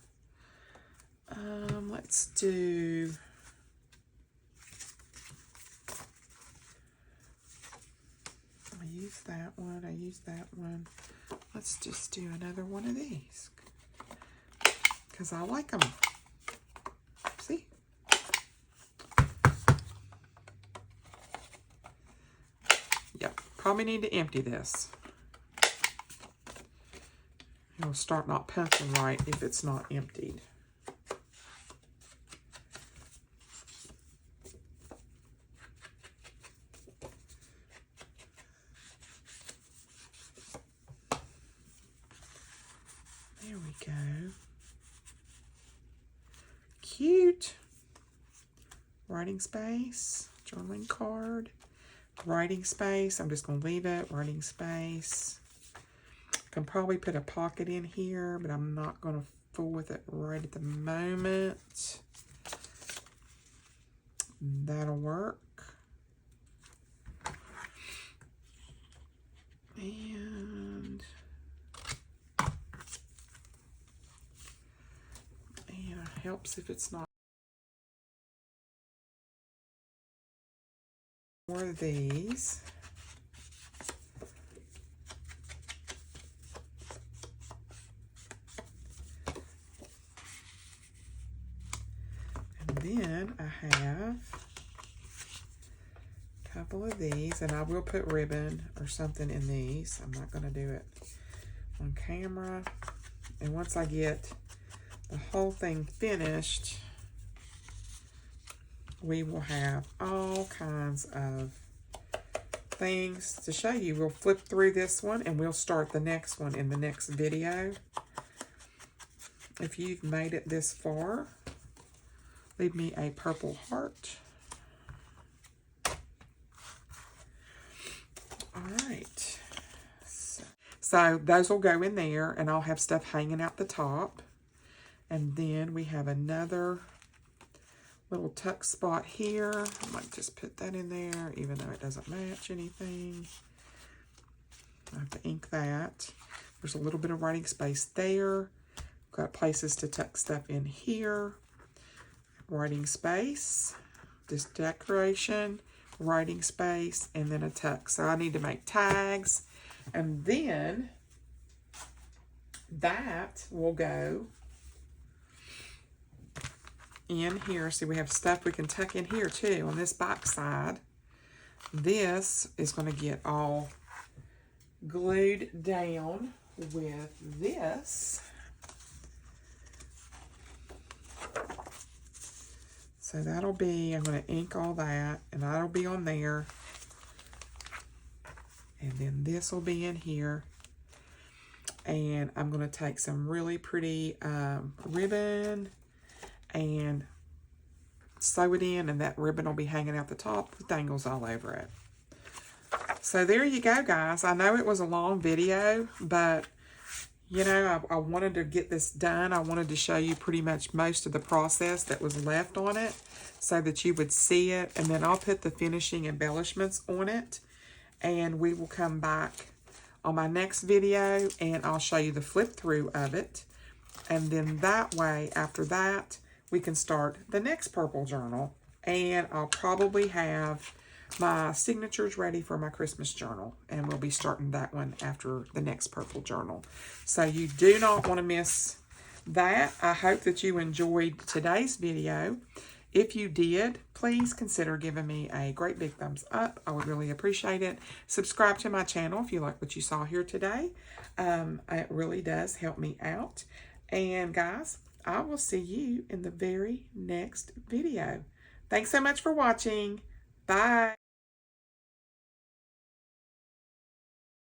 Let's do... I used that one. I used that one. Let's just do another one of these, because I like them. See? Yep. Probably need to empty this. It'll start not punching right if it's not emptied. There we go. Cute. Writing space, journaling card, writing space. I'm just going to leave it, writing space. I can probably put a pocket in here, but I'm not going to fool with it right at the moment. That'll work. And it helps if it's not. More of these. And then I have a couple of these, and I will put ribbon or something in these. I'm not going to do it on camera. And once I get the whole thing finished, we will have all kinds of things to show you. We'll flip through this one and we'll start the next one in the next video. If you've made it this far, leave me a purple heart. All right. So those will go in there, and I'll have stuff hanging out the top. And then we have another little tuck spot here. I might just put that in there, even though it doesn't match anything. I have to ink that. There's a little bit of writing space there. Got places to tuck stuff in here. Writing space, this decoration, writing space, and then a tuck. So I need to make tags, and then that will go in here. See, we have stuff we can tuck in here too on this back side. This is going to get all glued down with this. So that'll be, I'm going to ink all that, and that'll be on there. And then this will be in here. And I'm going to take some really pretty ribbon and sew it in, and that ribbon will be hanging out the top with dangles all over it. So there you go, guys. I know it was a long video, but you know, I wanted to get this done. I wanted to show you pretty much most of the process that was left on it so that you would see it. And then I'll put the finishing embellishments on it, and we will come back on my next video and I'll show you the flip through of it. And then that way, after that, we can start the next purple journal, and I'll probably have my signatures ready for my Christmas journal, and we'll be starting that one after the next purple journal. So you do not want to miss that. I hope that you enjoyed today's video. If you did, please consider giving me a great big thumbs up. I would really appreciate it. Subscribe to my channel if you like what you saw here today. It really does help me out. And guys, I will see you in the very next video. Thanks so much for watching. Bye.